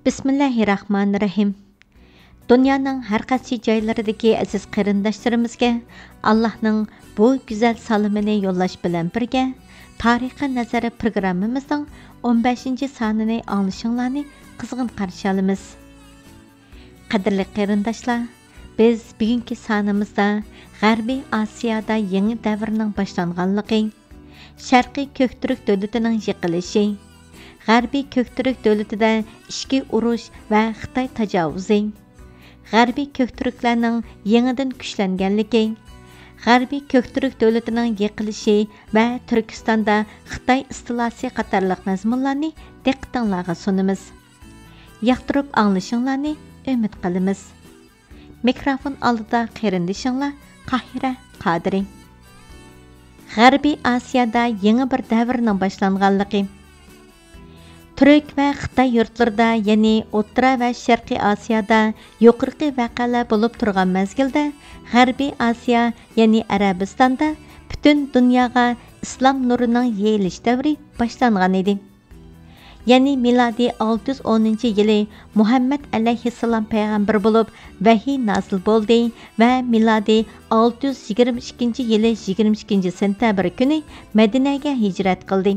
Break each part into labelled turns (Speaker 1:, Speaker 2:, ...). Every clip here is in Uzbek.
Speaker 1: Bismillahirrahmanirrahim. Dünyanın hər qaysı joylaridagi aziz qarindoshlarimizga Allohning bu go'zal salomini yo'llash bilan birga Tarixiy nazari programmamizning 15-sonini anglashinglarni qizg'in qarshi olamiz. Qadrli qarindoshlar, biz bugungi sonimizda G'arbiy Osiyoda yangi davrning boshlanganligi, Sharqiy Ko'kturk davlatining yiqilishi, G'arbiy Ko'kturk davlatida ichki urush va Xitoy tajovuzi, G'arbiy Ko'kturklarning yangidan kuchlanganligi, G'arbiy Ko'kturk davlatining yiqilishi va Turkistonda Xitoy istilosi qatorliq mazmunlarni diqqatingizga sunamiz. Yoqtirib anglashinglarni umid qilamiz. Mikrofon oldida qarindishinglar Qahira Qadiri. G'arbiy Osiyoda yangi bir davrning boshlanganligi. Türk və Xitay yurtlarida, ya'ni O'rta və Sharqiy Osiyoda yuqorqi vaqalar bo'lib turgan mezgilda, G'arbiy Osiyo, ya'ni Arabistonda butun dunyoga islom nurining yeyilish davri boshlangan edi. Ya'ni milodiy 610-yili Muhammad alayhissalom payg'ambar bo'lib vahiy nozil bo'ldi va milodiy 622-yili 22-sentabr kuni Madinaga hijrat qildi.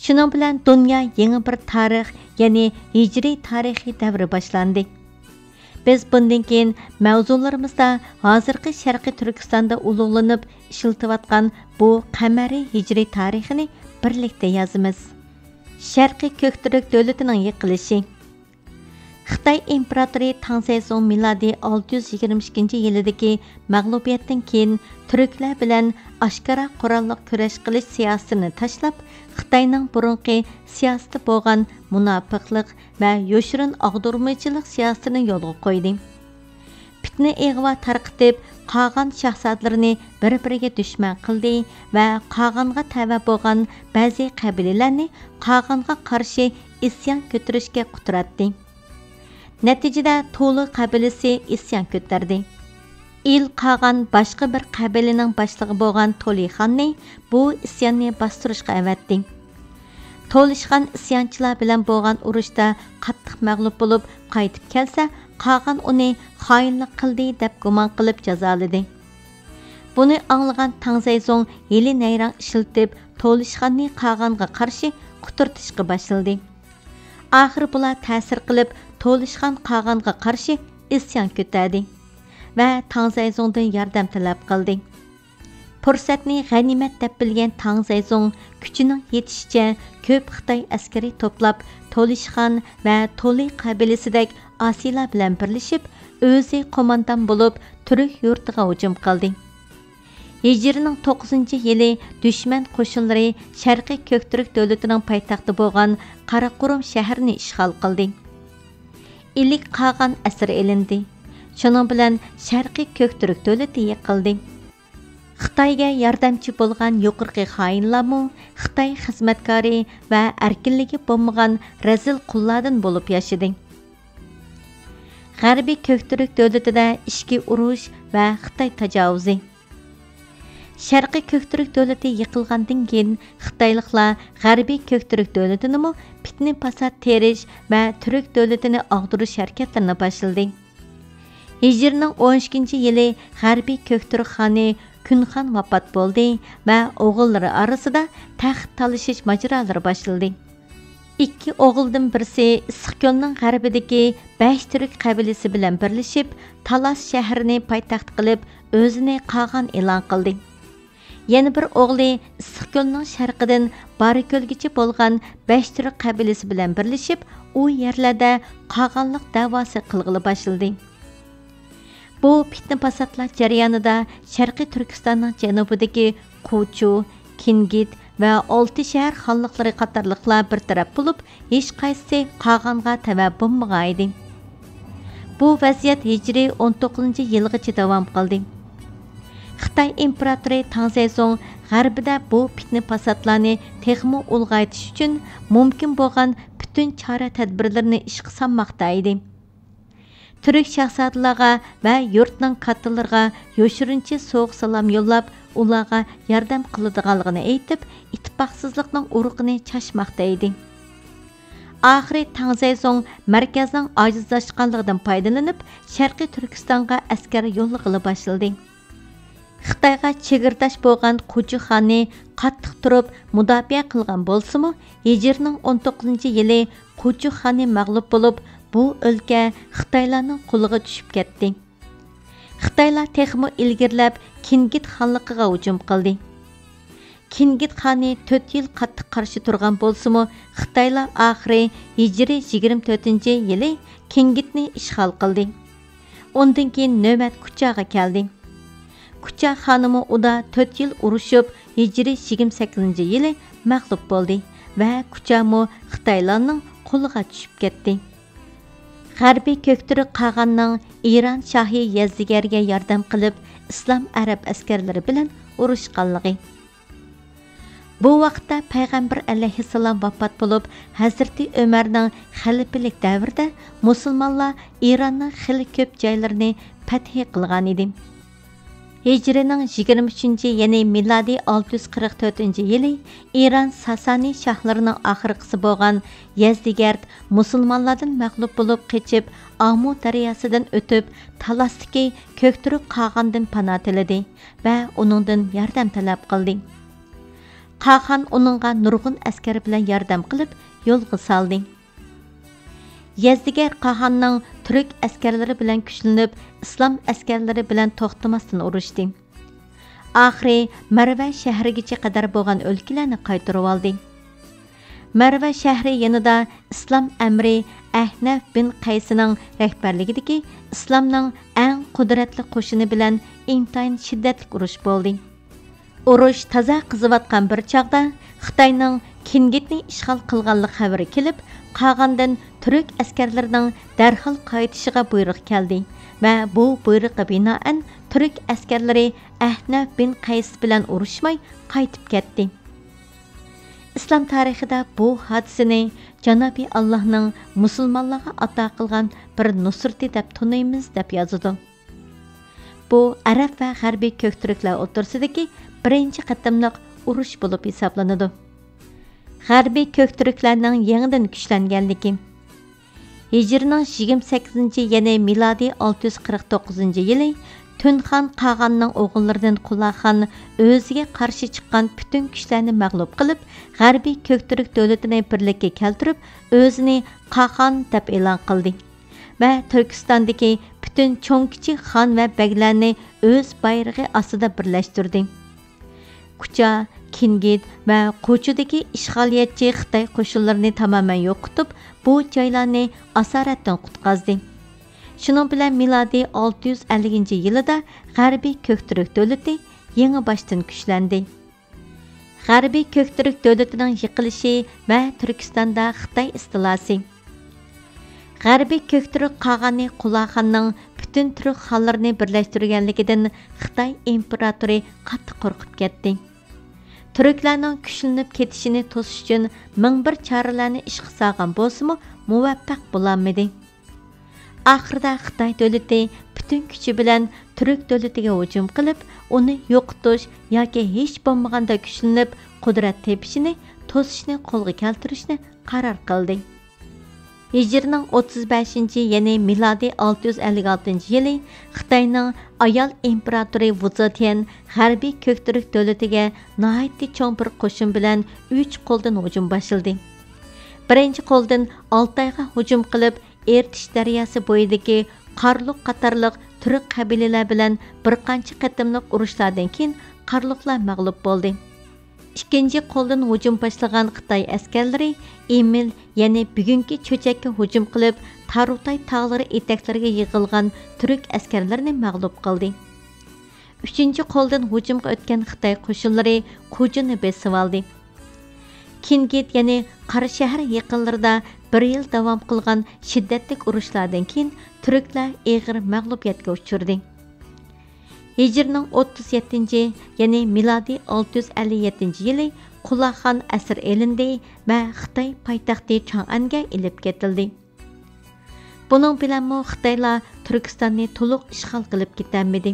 Speaker 1: Şunun bilan dünya yeni bir tarix, yani hicri tarihi davri başlandı. Biz bundan keyin mavzularimizda hozirgi Sharqiy Turkistonda ulug'lanib ishiltiyotgan bu qamariy hijriy tarixini birlikda yozamiz. Sharqiy Ko'kturk davlatining yiqilishi. Xitoy imperatori Tang Sezong milodiy 622-yildagi mag'lubiyatdan keyin Turklar bilan oshkora qurolliq kurash qilish siyosatini tashlab, Xitoyning burunqi siyosati bo'lgan munofiqlik va yoshirin og'dirmachilik siyosatini yo'lga qo'ydi. Fitna ig'vo tarqitib, qolgan shahzodlarni bir-biriga dushman qildi va qolganga tava bo'lgan ba'zi qabilalarni qolganga qarshi isyon ko'tarishga quturatdi. Natijada To'li qabilasi isyon ko'tardi. Il qolgan boshqa bir qabilaning boshlig'i bo'lgan To'lixonni bu isyonni bostirishga avatdi. To'lixon isyonchilar bilan bo'lgan urushda qattiq mag'lub bo'lib qaytib kelsa, qolgan uni xoinlik qildi deb gumon qilib jazoladi. Buni anglagan Tang Sezong yili nayrang ishiltib, To'lixonni qolganga qarshi quturtishga boshladi. Oxir bular ta'sir qilib, To'lixon qolganga qarshi isyon ko'tardi va Tang Sezongdan yordam talab qildi. Fursatni g'animat deb bilgan Tang Sezong kuchining yetishicha ko'p Xitoy askari to'plab, To'lixon va To'li qabilasidek osiylar bilan birlashib, o'zi qo'mondon bo'lib, Turk yurtiga hujum qildi. Hijrining 9-yili dushman qo'shinlari Sharqiy Ko'kturk davlatining poytaxti bo'lgan Qaraqo'rum shahrini ishg'ol qildi. Ilk qolgan asir elindi. Shuning bilan Sharqiy Ko'kturk davlati yiqildi. Xitoyga yordamchi bo'lgan yuqorqi xoinlarmi Xitoy xizmatkori va erkinligi bo'lmagan razil qullardan bo'lib yashadi. G'arbiy Ko'kturk davlatida ichki urush va Xitoy tajovuzi. Sharqiy Ko'kturk davlati yiqilgandan keyin Xitoyliklar G'arbiy Ko'kturk davlatini fitna fasod terish va Turk davlatini og'dirish harakatlarini boshladi. Hijrining 12-yili G'arbiy Ko'kturk xoni Kunxon vafot bo'ldi va o'g'illari orasida taxt talashish majrolari boshlandi. Ikki o'g'ildan birisi Issiqko'lning g'arbidagi 5 Turk qabilasi bilan birlashib, Talas shahrini poytaxt qilib, o'zini qolgan e'lon qildi. Yana bir o'g'li Issiqko'lning sharqidan Bariko'lgacha bo'lgan 5 Turk qabilasi bilan birlashib, u yerlarda qolganlik da'vosi qilg'ili boshladi. Bu fitna fasodlar jarayonida Sharqiy Turkistonning janubidagi Quchu, Kingit va Olti shahar xonliqlari qatorliqlar bir taraf bo'lib, hech qaysi qolganga tava bo'lmagan edi. Bu vaziyat hijriy 19-yilgacha davom qildi. Xitoy imperatori Tang Sezong g'arbida bu fitna fasodlarni texmo ulg'aytish uchun mumkin bo'lgan butun chora-tadbirlarni ishga solmoqda edi. Turk shahzodlarga va yurtning kattalarga yoshirincha so'q salom yo'llab, ularga yordam qiladiganligini aytib, ittifoqsizlikning urug'ini chashmoqda edi. Ахыры Таңзайсоң мәркәзнең ajizlashqanligidan foydalanib, Sharqiy Turkistonga askar yo'llag'ili boshladi. Xitoyga chegirdash bo'lgan Quchixonni qattiq turib mudofaa qilgan bo'lsa-mu, Hijrning 19-yili Quchixonni mag'lub bo'lib, bu o'lka Xitoylarning qo'liga tushib ketdi. Xitoylar texmo ilgirlab Kingit xonligiga hujum qildi. Kingit xoni 4 yil qattiq qarshi turgan bo'lsa-mu, Xitoylar oxiri Hijri 24-yili Kingitni ishg'ol qildi. Ondan keyin navbat Quchaga keldi. Qucha xonimi uda 4 yil urushib, Hijri 28-yili mag'lub bo'ldi va Quchamo Xitoylarning qo'liga tushib ketdi. G'arbiy ko'kturi Qag'anning Iran shohi Yazdigarga yordam qilib, islom arab askarlari bilan urushganligi. Bu vaqtda Payg'ambar alayhissalom vafot bo'lib, Hazrati Umarning xalifalik davrida musulmonlar Iranning xili ko'p joylarini fath qilgan edi. Hijrining 23, ya'ni milodiy 644-yili Iran Sasani shohlarining oxirgisi bo'lgan Yazdigard musulmonlardan mag'lub bo'lib qechib, Amu daryosidan o'tib, Talasdagi ko'kturuq Qag'andan panoh tiladi va uningdan yordam talab qildi. Qag'an uningga nurg'un askar bilan yordam qilib, yo'lga soldi. Yazdigar Qag'anning turk askarlari bilan kuchlanib, islom askarlari bilan to'xtamasdan urushdi. Oxiri Marva shahrigacha qadar bo'lgan o'lkalarni qaytarib oldi. Marva shahri yanida islom amri Ahnaf bin Qaysning rahbarligidagi islomning eng qudratli qo'shini bilan intayin shiddatli urush bo'ldi. Urush taza qiziyotgan bir chaqda Xitoyning Kingitni ishg'ol qilganligi xabari kelib, Qag'andan turk askarlarining darhol qaytishiga buyruq keldi va bu buyruqqa binoan turk askarlari Ahnaf bin Qays bilan urushmay qaytib ketdi. Islom tarixida bu hodisani Janobi Allohning musulmonlarga ato qilgan bir nusrati deb tunaymiz deb yozadi. Bu arab va g'arbiy ko'kturklar o'rtasidagi birinchi qatimliq urush bo'lib hisoblanadi. G'arbiy ko'kturklarning yangidan kuchlanganligi. Hijrining 28, ya'ni milodiy 649-yili Tunxon Qag'anning o'g'illaridan Qulaqxon o'ziga qarshi chiqqan butun kuchlarni mag'lub qilib, g'arbiy ko'kturk davlatini birlikka keltirib, o'zini Qag'on deb e'lon qildi va Turkistondagi butun cho'ng-kichik xon va baglarni o'z bayrog'i ostida birlashtirdi. Qucha, Kingit va Quchudagi ishg'oliyatchi Xitoy qo'shinlarini tamoman yo'qotib, bu joylarni asoratdan qutqazdi. Shuning bilan milodiy 650-yilida G'arbiy ko'kturk davlati yangi boshdan kuchlandi. G'arbiy ko'kturk davlatining yiqilishi va Turkistonda Xitoy istilosi. G'arbiy ko'kturk Qag'anni Qulaqxonning butun turk xonlarini birlashtirganligidan Xitoy imperatori qattiq qo'rqib ketdi. Turklarning kuchlanib ketishini to'sish uchun ming bir choralarni ishga solgan bo'lsa-mu, muvaffaq bo'lolmadi. Oxirida Xitoy davlati butun kuchi bilan turk davlatiga hujum qilib, uni yo'qotish yoki hech bo'lmaganda kuchlanib qudrat tepishini to'sishni qo'lga keltirishni qaror qildi. Hijrining 35, ya'ni milodiy 656-yili Xitoyning ayol imperatori Vuzetian g'arbiy ko'kturk davlatiga nihoyatda cho'ng bir qo'shin bilan 3 qo'ldan hujum boshladi. Birinchi qo'ldan Oltoyga hujum qilib, Ertish daryosi bo'yidagi Qarluq qatorliq turk qabilalar bilan bir qancha qatimliq urushlardan keyin Qarluqlar mag'lub bo'ldi. Ikkinchi qo'ldan hujum boshlagan Xitoy askarlari Emil, ya'ni bugungi cho'chakka hujum qilib, Tarutay tog'lari etaklariga yig'ilgan turk askarlarini mag'lub qildi. Uchinchi qo'ldan hujumga o'tgan Xitoy qo'shinlari Quchini besib oldi. Kingit, ya'ni Qara shahar yaqinlarida 1 yil davom qilgan shiddatli urushlardan keyin turklar og'ir mag'lubiyatga uchirdi. Hijrining 37, ya'ni milodiy 657-yili Qulaqxon asir elindi va Xitoy poytaxti Chang'anga ilib ketildi. Buning bilan Xitoylar Turkistonni to'liq ishg'ol qilib ketolmadi.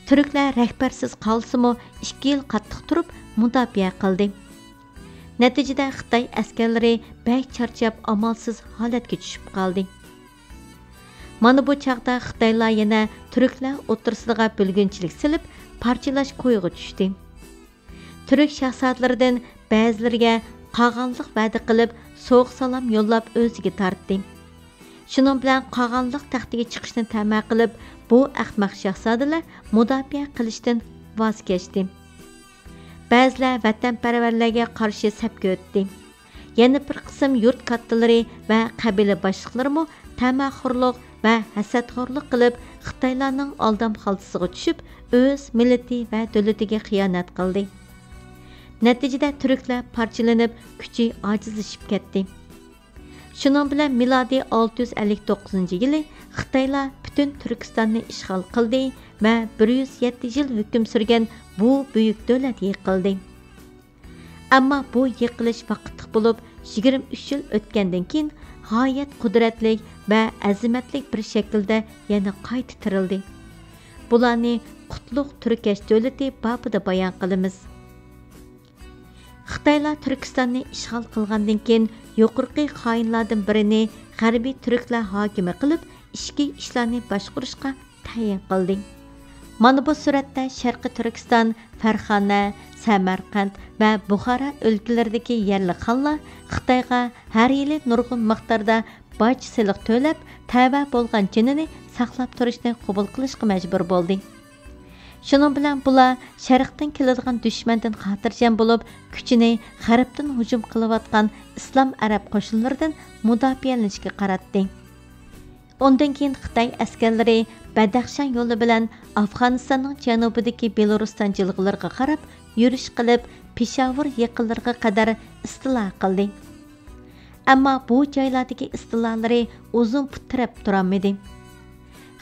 Speaker 1: Turklar rahbarsiz qolsa-mu 2 yil qattiq turib mudofaa qildi. Natijada Xitoy askarlari bək charchab amalsız holatga tushib qoldi. Mana bu chaqda Xitoylar yana turklar o'rtasida bo'lgunchilik silib, parchalash qo'yga tushdi. Turk shahzoдлaridan ba'zilariga qog'onliq va'da qilib, so'q salom yo'llab o'ziga tortdi. Shuning bilan qog'onliq taxtiga chiqishni ta'ma qilib, bu ahmaq shahzodalar mudofaa qilishdan voz kechdi. Ba'zilar vatanparvarlarga qarshi safga o'tdi. Yana bir qism yurt kattalari va qabila boshliqlari tamaxurlik va hasadxo'rlik qilib, Xitoylarning aldam xaltasiga tushib, o'z millati va davlatiga xiyonat qildi. Natijada turklar parchalanib, kuchi ojizlashib ketdi. Shuning bilan milodiy 659-yili Xitoylar butun Turkistonni ishg'ol qildi va 107 yil hukm surgan bu buyuk davlat yiqildi. Ammo bu yiqilish vaqtli bo'lib, 23 yil o'tgandan keyin g'oyat qudratli va azimatli bir shaklda yana qayta tirildi. Bularni qutlug' Turkish davlati babida bayon qilamiz. Xitoylar Turkistonni ishg'ol qilgandan keyin yuqorqi xoinlardan birini g'arbiy turklar hokimi qilib, ichki ishlarni boshqarishga tayin qildi. Mana bu suratda Sharqiy Turkiston, Farg'ona, Samarqand va Buxoro o'lkalaridagi yerli xonlar Xitoyga har yili nurg'un miqdorda boj soliq to'lab, tava bo'lgan jinini saqlab turishni qabul qilishga majbur bo'ldi. Shuning bilan bular sharqdan keladigan dushmandan xotirjam bo'lib, kuchini g'arbdan hujum qilayotgan islom arab qo'shinlaridan mudofaalanishga qaratdi. Ondan keyin Xitoy askarlari Badaxshan yo'li bilan Afg'onistonning janubidagi Belarusdan jilg'ilariga qarab yurish qilib, Peshavur yaqinlariga qadar istilo qildi. Ammo bu joylardagi istiloları uzun putirab turolmadi.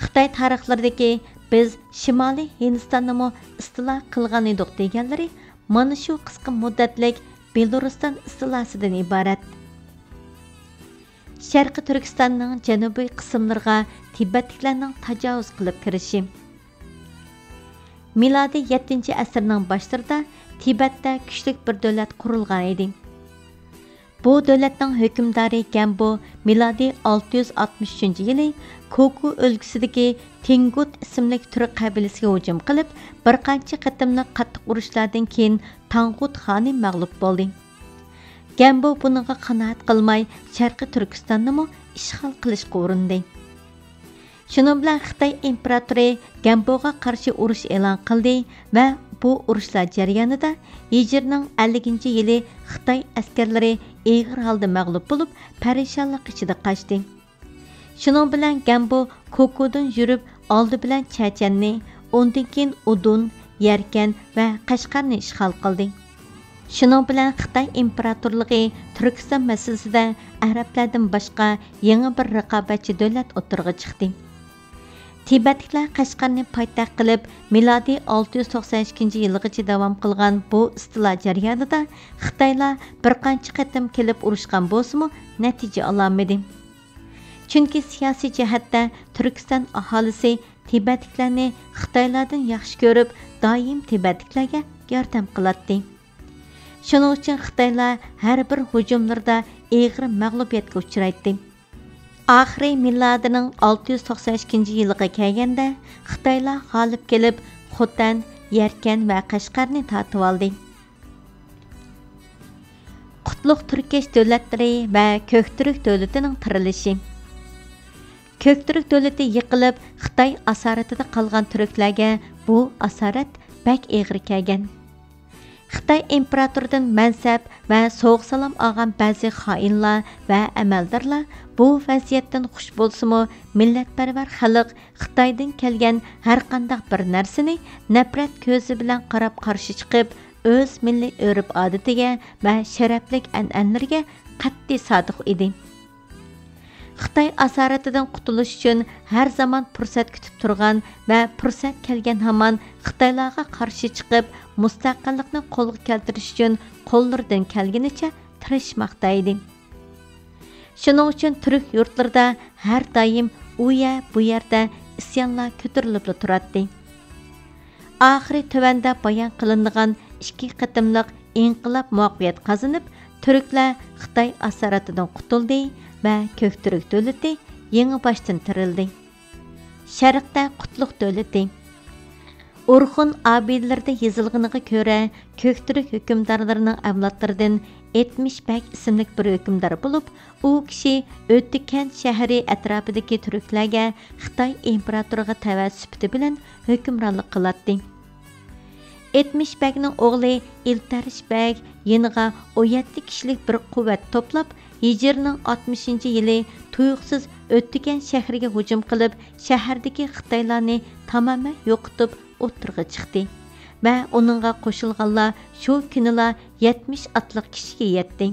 Speaker 1: Xitoy tarixlaridagi biz Shimoliy Hindistonni istilo qilgan edik deganlari mana shu qisqa muddatlik Belarusdan istilosidan iborat. Sharqiy Turkistonning janubiy qismlariga Tibetliklarning tajovuz qilib kirishi. Milodiy 7-asrning boshlarida Tibetda kuchli bir davlat qurilgan edi. Bu davlatning hukmdori Gambo milodiy 663-yili Koku o'lkasidagi Tengut ismli turk qabilasiga hujum qilib, bir qancha qatimliq qattiq urushlardan keyin Tangut xoni mag'lub bo'ldi. Gambo buningga qanoat qilmay, Sharqiy Turkistonni ishg'ol qilishga urindi. Shuning bilan Xitoy imperatori Gamboga qarshi urush e'lon qildi va bu urushlar jarayonida Hijrning 50-yili Xitoy askarlari og'ir holda mag'lub bo'lib, parishonlik ichida qochdi. Shuning bilan Gambo Kokudan yurib, oldi bilan Chachanni, undan keyin Udun, Yarkan va Qashqarni ishg'ol qildi. Shuning bilan Xitoy imperatorligi Turkiston masalasida arablardan boshqa yangi bir raqobatchi davlat o'tirg'i chiqdi. Tibetliklar Qashqarni poytaxt qilib, milodiy 692-yilgacha davom qilgan bu istilo jarayonida Xitoylar bir qancha qatim kelib urushgan bo'lsa-mu, natija ololmadi. Chunki siyosiy jihatda Turkiston aholisi Tibetliklarni Xitoylardan yaxshi ko'rib, doim Tibetliklarga yordam qiladi. Shuning uchun Xitoylar har bir hujumlarda og'ir mag'lubiyatga uchraydi. Oxiri milodining 692-yilga kelganda Xitoylar g'olib kelib, Xotan, Yarkan va Qashqarni tortib oldi. Qutlug' Turkish davlatlari va Ko'kturk davlatining tirilishi. Ko'kturk davlati yiqilib, Xitoy asoratida qolgan turklarga bu asorat bak og'ir kelgan. Xitoy imperatoridan mansab va so'q salom olgan ba'zi xoinlar va amaldorlar bu vaziyatdan xush bo'lsa-mu, millatparvar xalq Xitoydan kelgan har qanday bir narsani nafrat ko'zi bilan qarab qarshi chiqib, o'z milliy urf-odatiga va sharaflik an'analariga qat'iy sodiq edi. Xitoy asoratidan qutulish uchun har zaman fursat kutib turgan va fursat kelgan hamon Xitoylarga qarshi chiqib, mustaqillikni qo'lga keltirish uchun qo'llaridan kelganicha tirishmoqda edi. Shuning uchun turk yurtlarida har doim u bu yerda isyonlar ko'tarilib turadi. Oxiri tuvanda bayon qilingan 2 qatimliq inqilob muvaffaqiyat qozonib, Türkler Xitay asaratidan qutuldi va Көктürk dövləti yeni başdan tirildi. Şərqdə Qutlıq dövləti. Urxun abidlərdə yazılğanığa görə Көктürk hökümdarlarının avlodlaridan 70 bək isimlik bir hökümdar bo'lib, u kishi O'ttikent shahri atrofidagi turklarga Xitoy imperatoriga tava sifati bilan hukmronlik qiladi. 70 bəkning o'g'li Iltarish bək yeniga 17 kishilik bir quvvat to'plab, Hijrning 60-yili tuyuqsiz O'ttikent shahriga hujum qilib, shahardagi Xitoylarni tamoman yo'qotib o'tirg'i chiqdi. Va uningga qo'shilganlar shu kunila 70 atliq kishiga yetdi.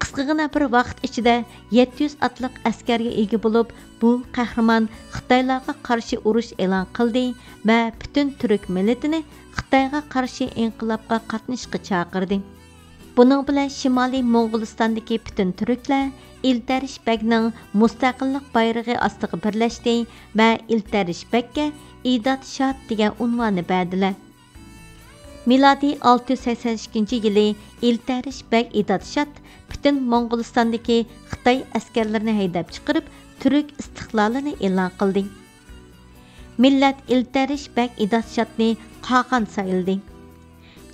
Speaker 1: Qisqagina bir vaqt ichida 700 atliq askarga ega bo'lib, bu qahramon Xitoylarga qarshi urush e'lon qildi va butun turk millatini Xitoyga qarshi inqilobga qatnashishga chaqirdi. Buning bilan Shimoliy Mo'g'ulistondagi butun turklar Iltarish Bekning mustaqillik bayrog'i ostiga birlashdi va Iltarish Bekka İdat Şad degan unvonni berdilar. Miladi 682-yili Iltarish Bek İdat Şad butun Mo'g'ulistondagi Xitoy askarlarini haydab chiqarib, turk istiqlolini e'lon qildi. Millat Iltarish Bek İdat Şadni Qag'an sayildi.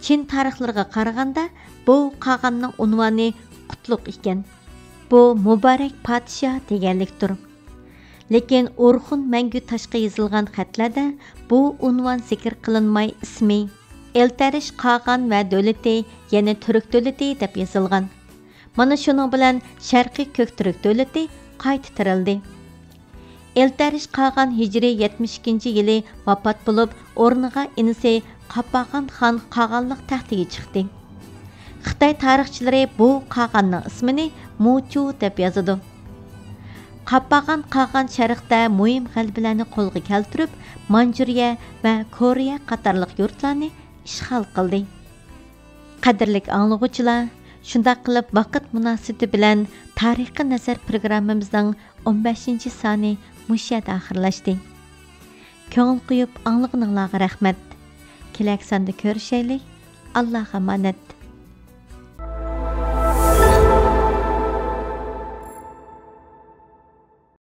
Speaker 1: Çin tarixlariga qaraganda bu Qag'anning unvoni Qutlug' ekan. Bu Muborak podshoh deganlikdir. Lekin Urxun Mangu tashqa yozilgan xatlarda bu unvon zikr qilinmay ismi Iltarish Qag'an va davlati, ya'ni Turk davlati deb yozilgan. Mana shuning bilan Sharqiy Көктürk davlati qayta tirildi. Iltarish Qag'an Hijri 72-yili vafot bo'lib, o'rniga inisi Qapag'an xon Qag'anlik taxtiga chiqdi. Xitoy tarixchilari bu Qag'anning ismini Muchu deb yozadi. Qapag'an Qag'an sharqda muhim g'alabalarni qo'lga keltirib, Manjuriya va Koreya qatorliq yurtlarni ishg'ol qildi. Qadrli anglovchilar, shunday qilib vaqt munosabati bilan Tarixga nazar programmamizning 15-soni mushada oxirlashdi. Ko'ngil qo'yib anglaganinglarga rahmat. Kelak sonda ko'rishaylik. Allohga omonat.